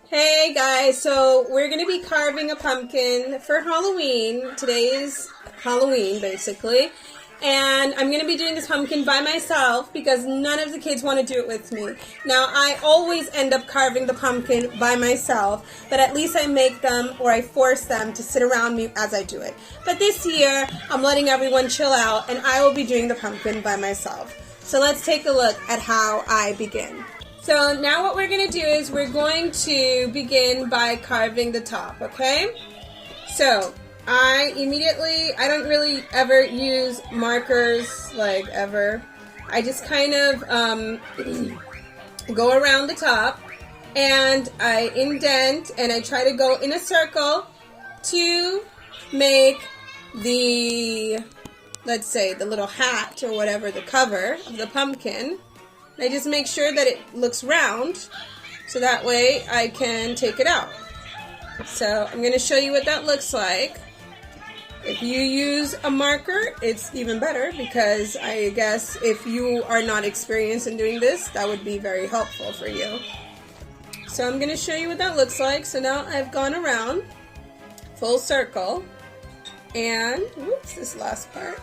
Hey guys, so we're going to be carving a pumpkin for Halloween. Today is Halloween, basically. And I'm going to be doing this pumpkin by myself because none of the kids want to do it with me. Now, I always end up carving the pumpkin by myself, but at least I make them or I force them to sit around me as I do it. But this year, I'm letting everyone chill out and I will be doing the pumpkin by myself. So let's take a look at how I begin. So now what we're going to do is we're going to begin by carving the top, okay? So I don't really ever use markers, like ever. I just kind of go around the top and I indent and I try to go in a circle to make the, let's say, the little hat or whatever, the cover of the pumpkin. I just make sure that it looks round so that way I can take it out. So I'm going to show you what that looks like. If you use a marker, it's even better because I guess if you are not experienced in doing this, that would be very helpful for you. So I'm going to show you what that looks like. So now I've gone around full circle and, whoops, this last part,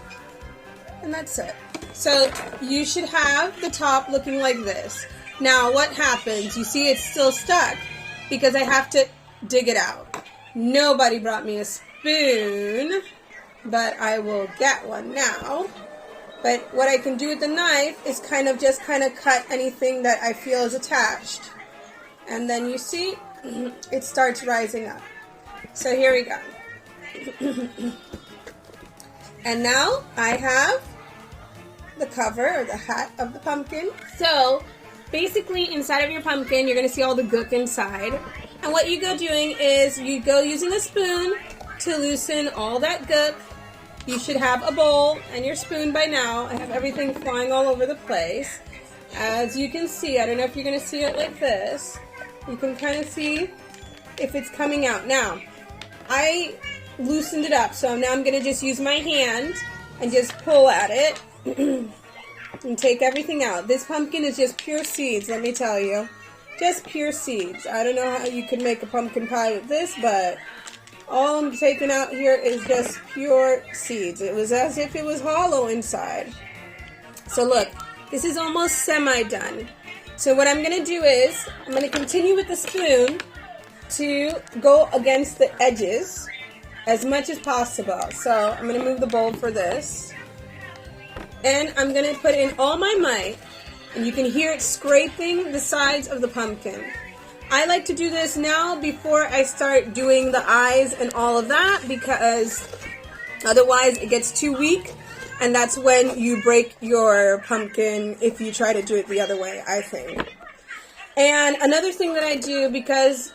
and that's it. So you should have the top looking like this. Now what happens? You see it's still stuck because I have to dig it out. Nobody brought me a spoon, but I will get one now. But what I can do with the knife is kind of cut anything that I feel is attached. And then you see it starts rising up. So here we go. And now I have the cover or the hat of the pumpkin. So basically inside of your pumpkin you're going to see all the gook inside, and what you go doing is you go using a spoon to loosen all that gook. You should have a bowl and your spoon by now. I have everything flying all over the place. As you can see, I don't know if you're going to see it like this, you can kind of see if it's coming out. Now I loosened it up, so now I'm going to just use my hand and just pull at it and take everything out. This pumpkin is just pure seeds, let me tell you. Just pure seeds. I don't know how you can make a pumpkin pie with this, but all I'm taking out here is just pure seeds. It was as if it was hollow inside. So look, this is almost semi-done. So what I'm going to do is, I'm going to continue with the spoon to go against the edges as much as possible. So I'm going to move the bowl for this. And I'm going to put in all my might, and you can hear it scraping the sides of the pumpkin. I like to do this now before I start doing the eyes and all of that, because otherwise it gets too weak, and that's when you break your pumpkin if you try to do it the other way, I think. And another thing that I do, because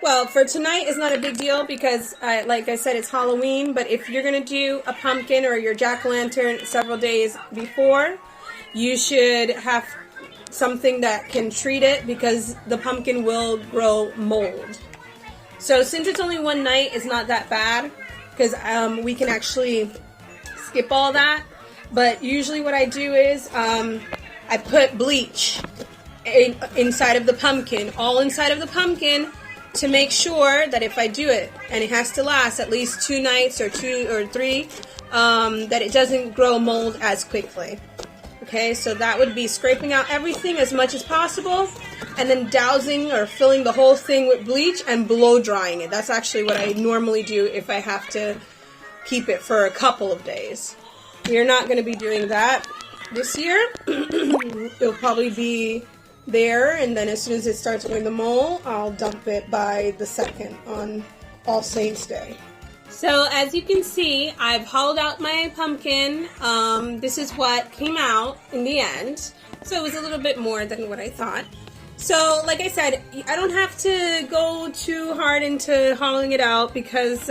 well, for tonight is not a big deal because, like I said, it's Halloween. But if you're going to do a pumpkin or your jack-o'-lantern several days before, you should have something that can treat it because the pumpkin will grow mold. So since it's only one night, it's not that bad because we can actually skip all that. But usually what I do is I put bleach inside of the pumpkin, all inside of the pumpkin, to make sure that if I do it, and it has to last at least 2 nights or 2 or 3, that it doesn't grow mold as quickly. Okay, so that would be scraping out everything as much as possible, and then dousing or filling the whole thing with bleach and blow drying it. That's actually what I normally do if I have to keep it for a couple of days. We're not going to be doing that this year. It'll probably be there, and then as soon as it starts going to mold, I'll dump it by the 2nd on All Saints Day. So as you can see, I've hollowed out my pumpkin. This is what came out in the end. So it was a little bit more than what I thought. So like I said, I don't have to go too hard into hollowing it out because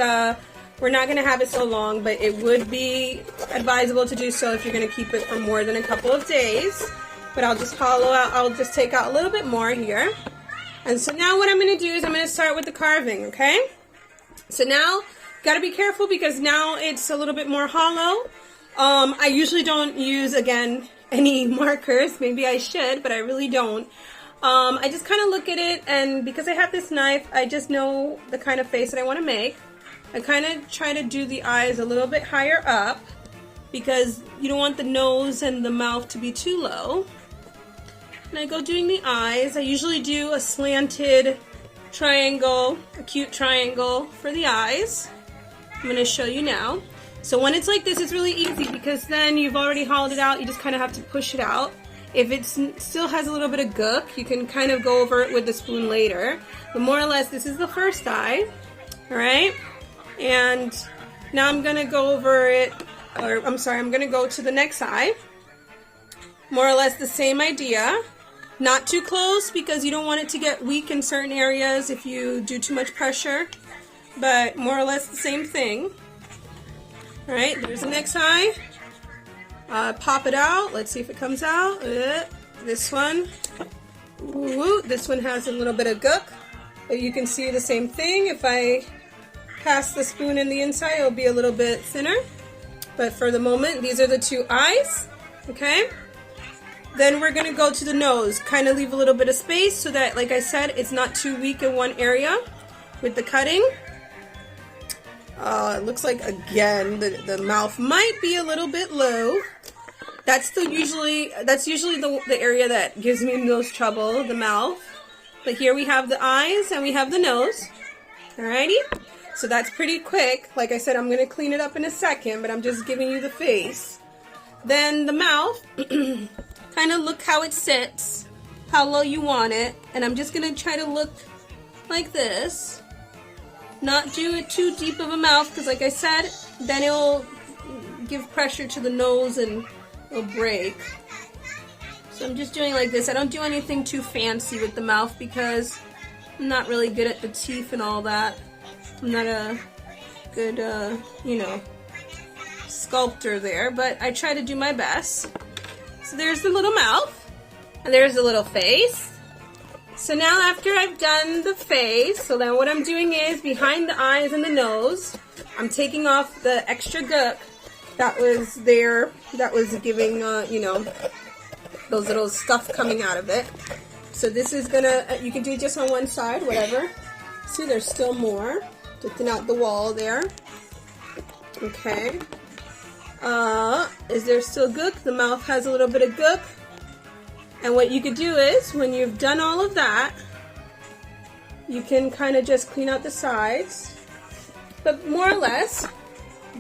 we're not going to have it so long, but it would be advisable to do so if you're going to keep it for more than a couple of days. But I'll just I'll just take out a little bit more here. And so now what I'm going to do is I'm going to start with the carving, okay? So now, got to be careful because now it's a little bit more hollow. I usually don't use, again, any markers. Maybe I should, but I really don't. I just kind of look at it, and because I have this knife, I just know the kind of face that I want to make. I kind of try to do the eyes a little bit higher up because you don't want the nose and the mouth to be too low. And I go doing the eyes. I usually do a slanted triangle, a cute triangle for the eyes. I'm going to show you now. So when it's like this, it's really easy because then you've already hollowed it out. You just kind of have to push it out. If it still has a little bit of gook, you can kind of go over it with the spoon later. But more or less, this is the first eye. Alright? And now I'm going to go over it, or I'm sorry, I'm going to go to the next eye. More or less the same idea. Not too close because you don't want it to get weak in certain areas if you do too much pressure. But more or less the same thing. Alright, there's the next eye. Pop it out. Let's see if it comes out. This one. Ooh, this one has a little bit of gook. But you can see the same thing. If I pass the spoon in the inside, it'll be a little bit thinner. But for the moment, these are the two eyes. Okay? Then we're going to go to the nose. Kind of leave a little bit of space so that, like I said, it's not too weak in one area with the cutting. It looks like, again, the mouth might be a little bit low. That's usually the area that gives me the most trouble, the mouth. But here we have the eyes and we have the nose. Alrighty? So that's pretty quick. Like I said, I'm going to clean it up in a second, but I'm just giving you the face. Then the mouth, kind of look how it sits, how low you want it. And I'm just going to try to look like this. Not do it too deep of a mouth because, like I said, then it'll give pressure to the nose and it'll break. So I'm just doing like this. I don't do anything too fancy with the mouth because I'm not really good at the teeth and all that. I'm not a good, sculptor there, but I try to do my best. So there's the little mouth, and there's the little face. So now after I've done the face, so then what I'm doing is behind the eyes and the nose, I'm taking off the extra gook that was there, that was giving, those little stuff coming out of it. So this is gonna, you can do it just on one side, whatever. See, there's still more to thin out the wall there. Okay. Is there still gook? The mouth has a little bit of gook. And what you could do is, when you've done all of that, you can kind of just clean out the sides. But more or less,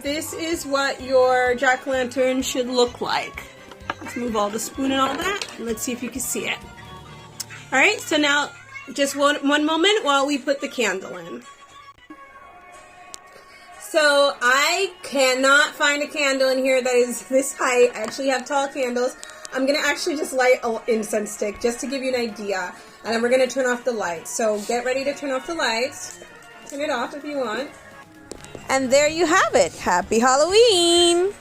this is what your jack-o'-lantern should look like. Let's move all the spoon and all that, and let's see if you can see it. Alright, so now, just one moment while we put the candle in. So, I cannot find a candle in here that is this height. I actually have tall candles. I'm going to actually just light an incense stick just to give you an idea. And then we're going to turn off the lights. So get ready to turn off the lights. Turn it off if you want. And there you have it. Happy Halloween!